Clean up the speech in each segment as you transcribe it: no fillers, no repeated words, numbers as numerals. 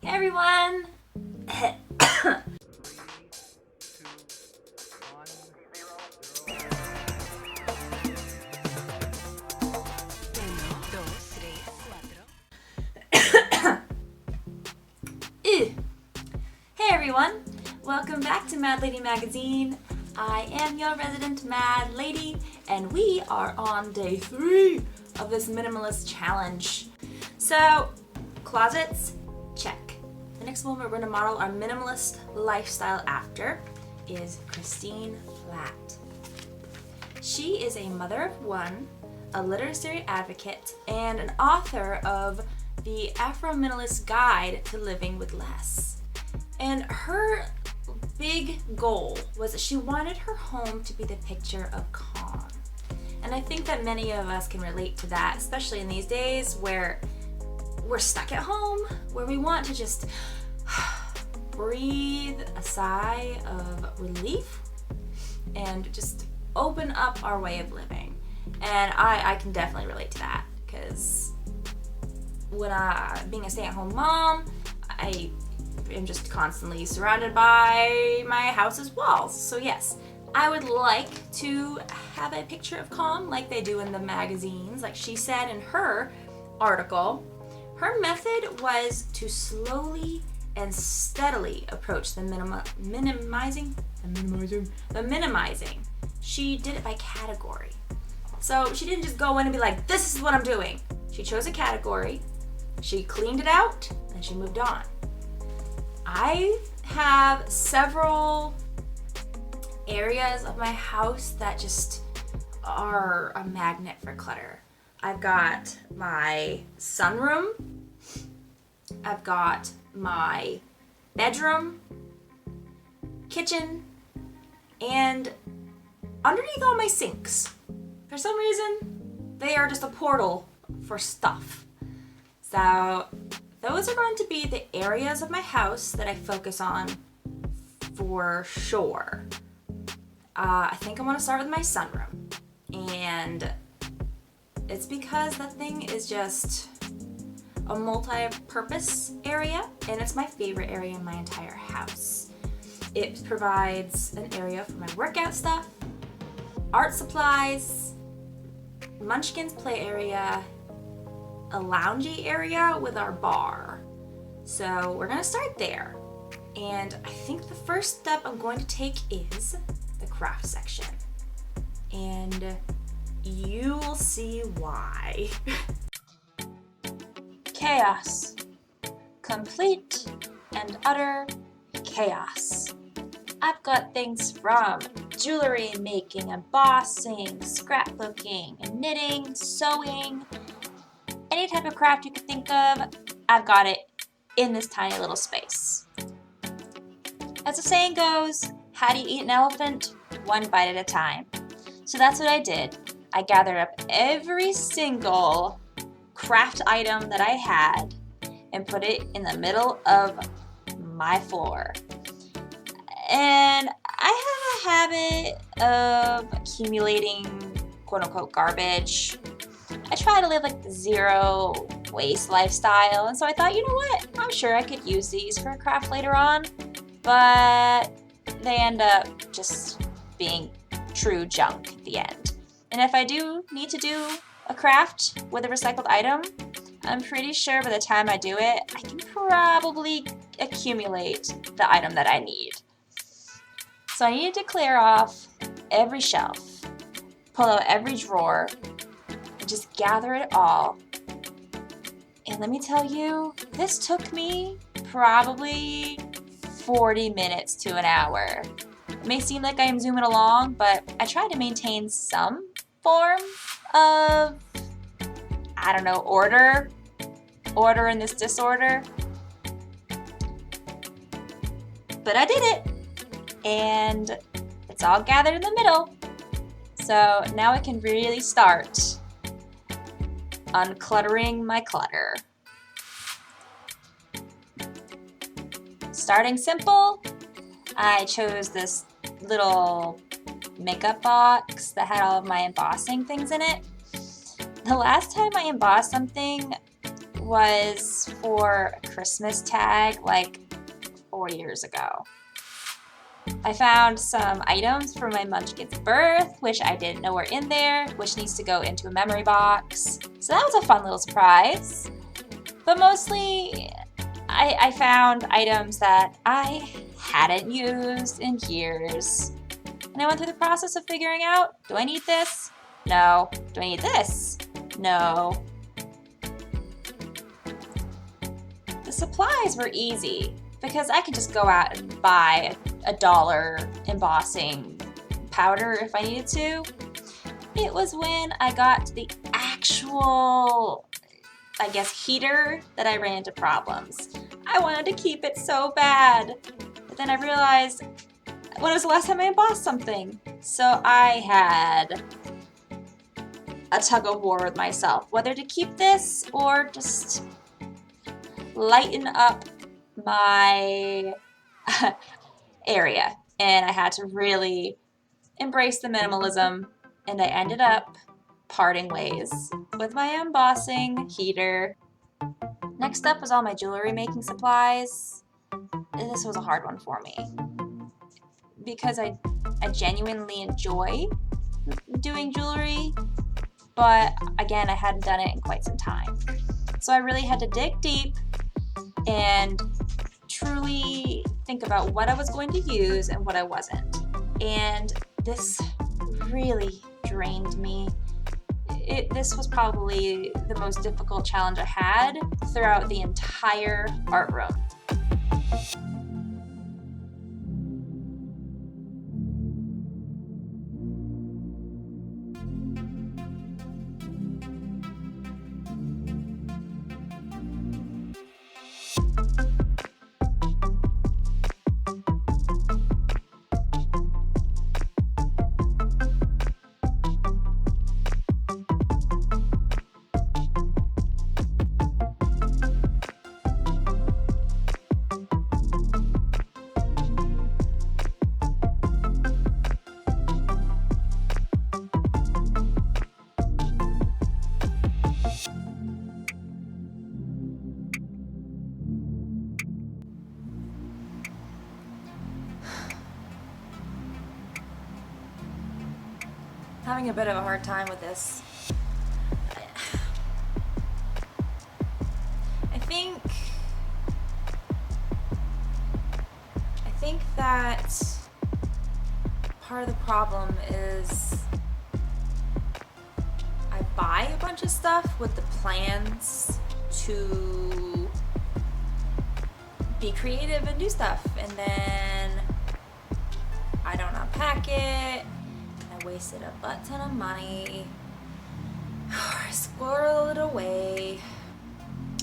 Hey everyone! Hey everyone! Welcome back to Mad Lady Magazine. I am your resident Mad Lady, and we are on day 3 of this minimalist challenge. So, closets, check. The next woman we're going to model our minimalist lifestyle after is Christine Platt. She is a mother of one, a literary advocate, and an author of the Afro-Minimalist Guide to Living with Less. And her big goal was that she wanted her home to be the picture of calm. And I think that many of us can relate to that, especially in these days where we're stuck at home, where we want to just breathe a sigh of relief and just open up our way of living. And I can definitely relate to that, because when being a stay-at-home mom, I am just constantly surrounded by my house's walls. So yes, I would like to have a picture of calm like they do in the magazines. Like she said in her article, her method was to slowly and steadily approach the minimizing. She did it by category. So she didn't just go in and be like, this is what I'm doing. She chose a category, she cleaned it out, and she moved on. I have several areas of my house that just are a magnet for clutter. I've got my sunroom, I've got my bedroom, kitchen, and underneath all my sinks. For some reason, they are just a portal for stuff. So those are going to be the areas of my house that I focus on for sure. I think I want to start with my sunroom. And it's because that thing is just a multi-purpose area, and it's my favorite area in my entire house. It provides an area for my workout stuff, art supplies, Munchkin's play area, a loungy area with our bar. So we're gonna start there. And I think the first step I'm going to take is the craft section. And you will see why. Chaos. Complete and utter chaos. I've got things from jewelry making, embossing, scrapbooking, knitting, sewing, any type of craft you could think of, I've got it in this tiny little space. As the saying goes, how do you eat an elephant? One bite at a time. So that's what I did. I gathered up every single craft item that I had and put it in the middle of my floor. And I have a habit of accumulating quote-unquote garbage. I try to live like the zero waste lifestyle, and so I thought, you know what? I'm sure I could use these for a craft later on, but they end up just being true junk at the end. And if I do need to do a craft with a recycled item, I'm pretty sure by the time I do it, I can probably accumulate the item that I need. So I needed to clear off every shelf, pull out every drawer, and just gather it all. And let me tell you, this took me probably 40 minutes to an hour. It may seem like I am zooming along, but I try to maintain some form of, order in this disorder. But I did it, and it's all gathered in the middle. So now I can really start uncluttering my clutter. Starting simple, I chose this little makeup box that had all of my embossing things in it. The last time I embossed something was for a Christmas tag like 4 years ago. I found some items for my Munchkin's birth, which I didn't know were in there, which needs to go into a memory box. So that was a fun little surprise. But mostly, I found items that I hadn't used in years. And I went through the process of figuring out, do I need this? No. Do I need this? No. The supplies were easy because I could just go out and buy a $1 embossing powder if I needed to. It was when I got to the actual, I guess, heater that I ran into problems. I wanted to keep it so bad. But then I realized, when was the last time I embossed something? So I had a tug of war with myself, whether to keep this or just lighten up my area. And I had to really embrace the minimalism, and I ended up parting ways with my embossing heater. Next up was all my jewelry making supplies. This was a hard one for me because I genuinely enjoy doing jewelry, but again, I hadn't done it in quite some time. So I really had to dig deep and truly think about what I was going to use and what I wasn't. And this really drained me. This was probably the most difficult challenge I had throughout the entire art room. Having a bit of a hard time with this. I think that part of the problem is I buy a bunch of stuff with the plans to be creative and do stuff, and then I don't unpack it. Wasted a butt ton of money, or I squirrel it away,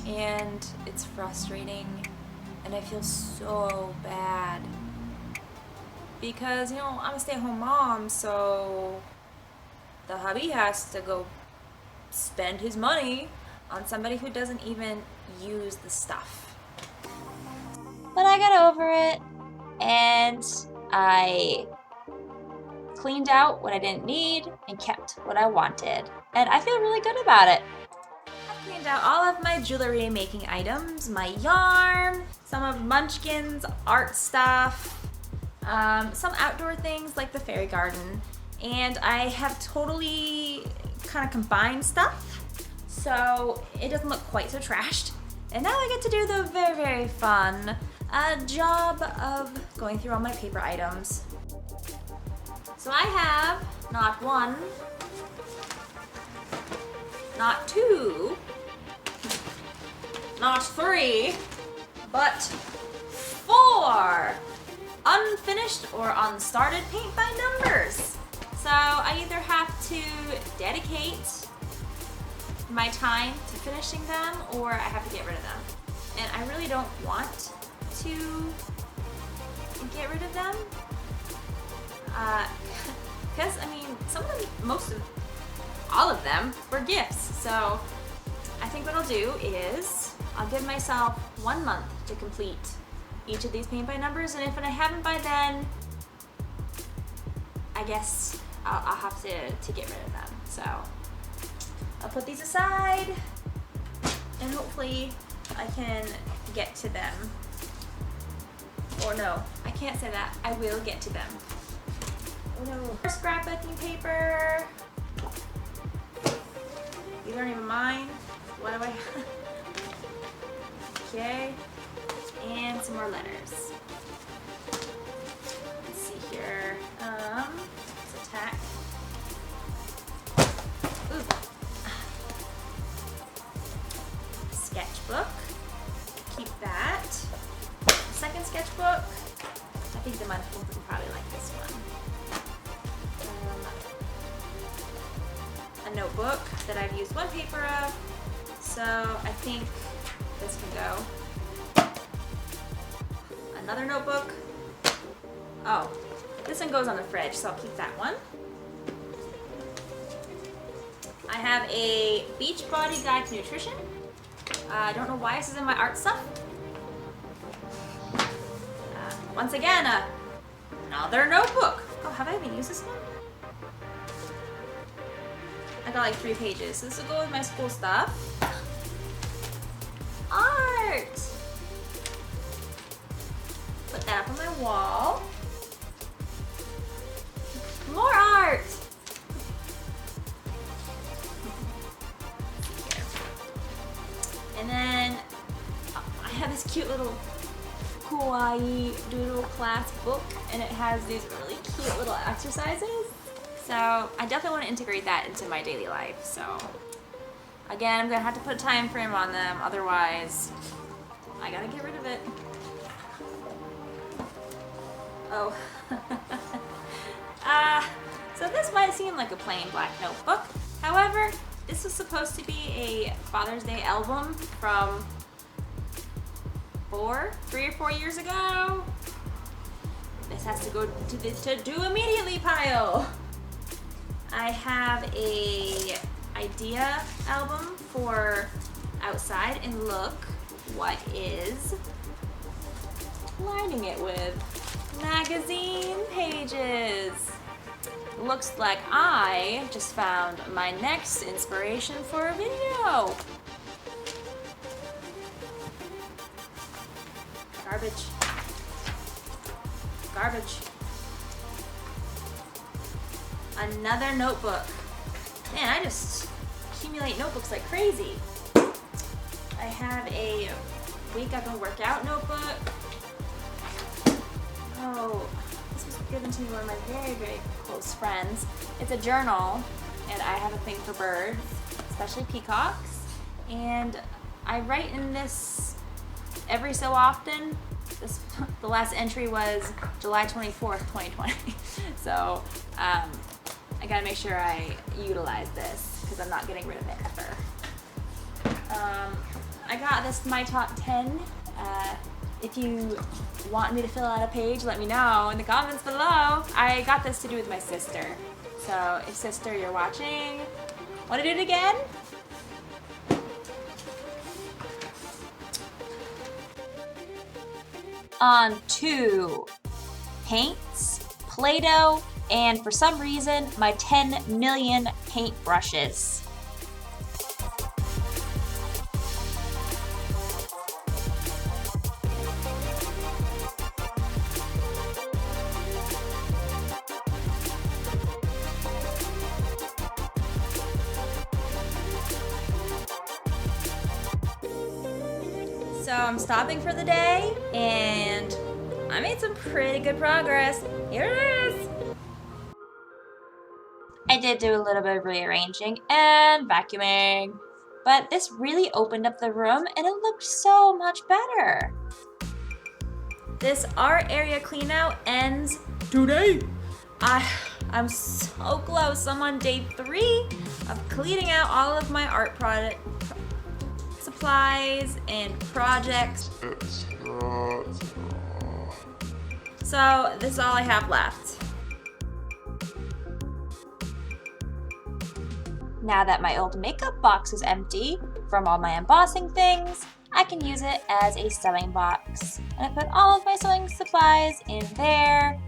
and it's frustrating, and I feel so bad because, I'm a stay-at-home mom, so the hubby has to go spend his money on somebody who doesn't even use the stuff. But I got over it, and I cleaned out what I didn't need and kept what I wanted. And I feel really good about it. I cleaned out all of my jewelry making items, my yarn, some of Munchkin's art stuff, some outdoor things like the fairy garden, and I have totally kind of combined stuff so it doesn't look quite so trashed. And now I get to do the very, very fun job of going through all my paper items. So I have not 1, not 2, not 3, but 4 unfinished or unstarted paint by numbers. So I either have to dedicate my time to finishing them, or I have to get rid of them. And I really don't want to get rid of them. Because, some of them, all of them were gifts. So I think what I'll do is I'll give myself 1 month to complete each of these paint by numbers, and if I haven't by then, I guess I'll have to get rid of them. So I'll put these aside, and hopefully I can get to them. Or no, I can't say that. I will get to them. Oh no. Scrapbooking paper. These aren't even mine. What do I have? Okay. And some more letters. Let's see here. Let's attack. Ooh. Sketchbook. Keep that. Second sketchbook. I think the month will probably like this one. A notebook that I've used one paper of, so I think this can go. Another notebook. Oh, this one goes on the fridge, so I'll keep that one. I have a Beachbody Guide to Nutrition. I don't know why this is in my art stuff. Once again, another notebook. Oh, have I even used this one? I got like 3 pages. So this will go with my school stuff. Art! Put that up on my wall. More art! And then I have this cute little kawaii doodle class book, and it has these really cute little exercises. So I definitely want to integrate that into my daily life. So again, I'm gonna have to put a time frame on them, otherwise I gotta get rid of it. Oh. So this might seem like a plain black notebook. However, this was supposed to be a Father's Day album from 3 or 4 years ago. This has to go to the to-do immediately pile. I have a idea album for outside, and look what is lining it with magazine pages. Looks like I just found my next inspiration for a video. Garbage. Garbage. Another notebook. Man, I just accumulate notebooks like crazy. I have a wake up and work out notebook. Oh, this was given to me by one of my very, very close friends. It's a journal, and I have a thing for birds, especially peacocks. And I write in this every so often. The last entry was July 24th, 2020. So I gotta make sure I utilize this because I'm not getting rid of it ever. I got this My Top 10. If you want me to fill out a page, let me know in the comments below. I got this to do with my sister. So if sister, you're watching, want to do it again? On to paints, Play-Doh, and for some reason, my 10 million paint brushes. So I'm stopping for the day, and I made some pretty good progress. Here it is. I did do a little bit of rearranging and vacuuming, but this really opened up the room and it looked so much better. This art area clean out ends today. I'm so close. I'm on day 3 of cleaning out all of my art product supplies and projects. So this is all I have left. Now that my old makeup box is empty from all my embossing things, I can use it as a sewing box. And I put all of my sewing supplies in there.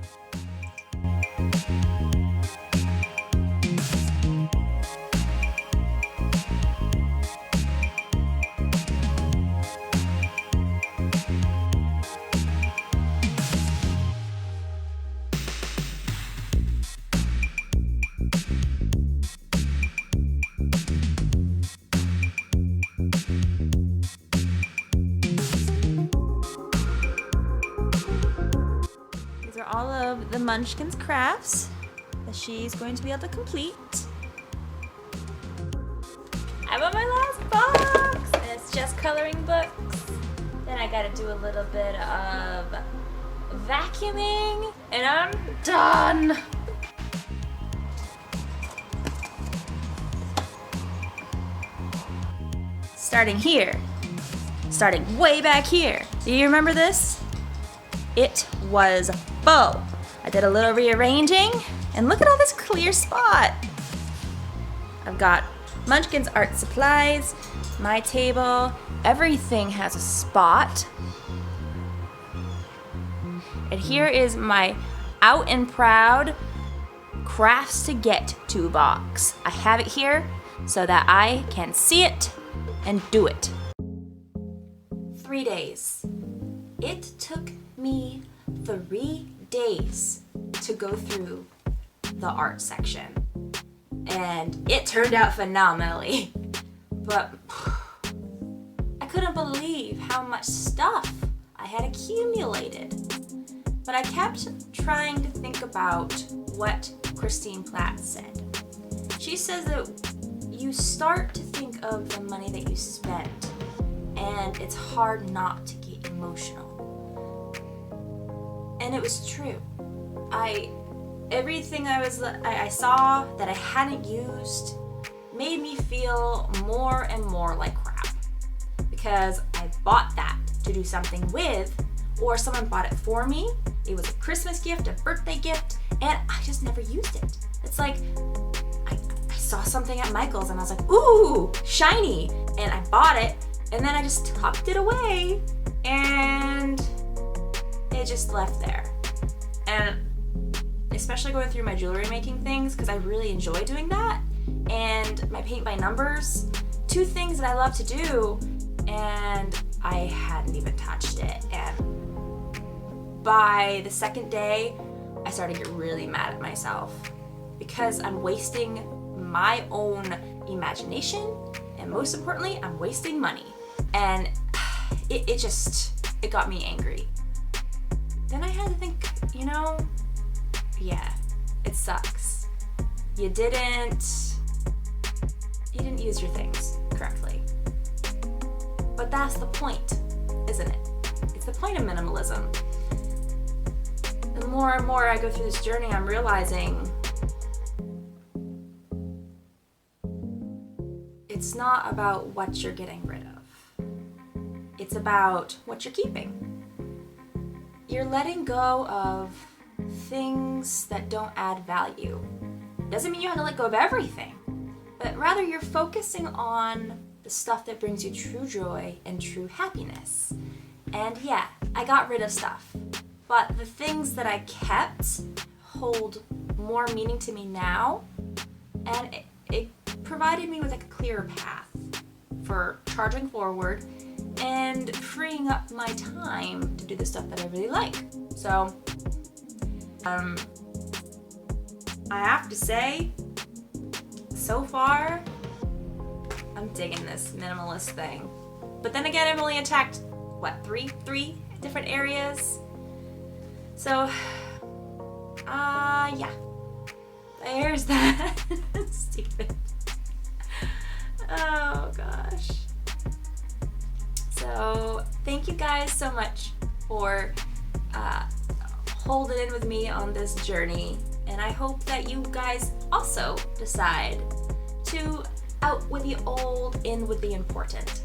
the Munchkins crafts that she's going to be able to complete. I'm on my last box, and it's just coloring books. Then I gotta do a little bit of vacuuming, and I'm done. Starting here. Starting way back here. Do you remember this? It was full. I did a little rearranging, and look at all this clear spot. I've got Munchkins art supplies, my table, everything has a spot. And here is my out and proud crafts to get to box. I have it here so that I can see it and do it. 3 days. It took me 3 days to go through the art section. And it turned out phenomenally. But I couldn't believe how much stuff I had accumulated. But I kept trying to think about what Christine Platt said. She says that you start to think of the money that you spend, and it's hard not to get emotional. And it was true. Everything I saw that I hadn't used made me feel more and more like crap, because I bought that to do something with, or someone bought it for me. It was a Christmas gift, a birthday gift, and I just never used it. It's like I saw something at Michael's and I was like, ooh, shiny, and I bought it, and then I just tucked it away, and it just left there. And especially going through my jewelry making things, because I really enjoy doing that, and my paint by numbers, 2 things that I love to do, and I hadn't even touched it. And by the second day, I started to get really mad at myself because I'm wasting my own imagination, and most importantly, I'm wasting money. And it got me angry. Then I had to think, yeah, it sucks. You didn't use your things correctly. But that's the point, isn't it? It's the point of minimalism. The more and more I go through this journey, I'm realizing it's not about what you're getting rid of. It's about what you're keeping. You're letting go of things that don't add value. Doesn't mean you have to let go of everything, but rather you're focusing on the stuff that brings you true joy and true happiness. And yeah, I got rid of stuff, but the things that I kept hold more meaning to me now, and it provided me with a clearer path for charging forward and freeing up my time to do the stuff that I really like. So, I have to say, so far, I'm digging this minimalist thing. But then again, I've only attacked, three different areas? So, yeah. There's that. Stupid. Oh, gosh. So, thank you guys so much for holding in with me on this journey. And I hope that you guys also decide to out with the old, in with the important.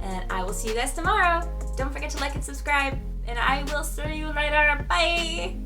And I will see you guys tomorrow. Don't forget to like and subscribe. And I will see you later. Bye!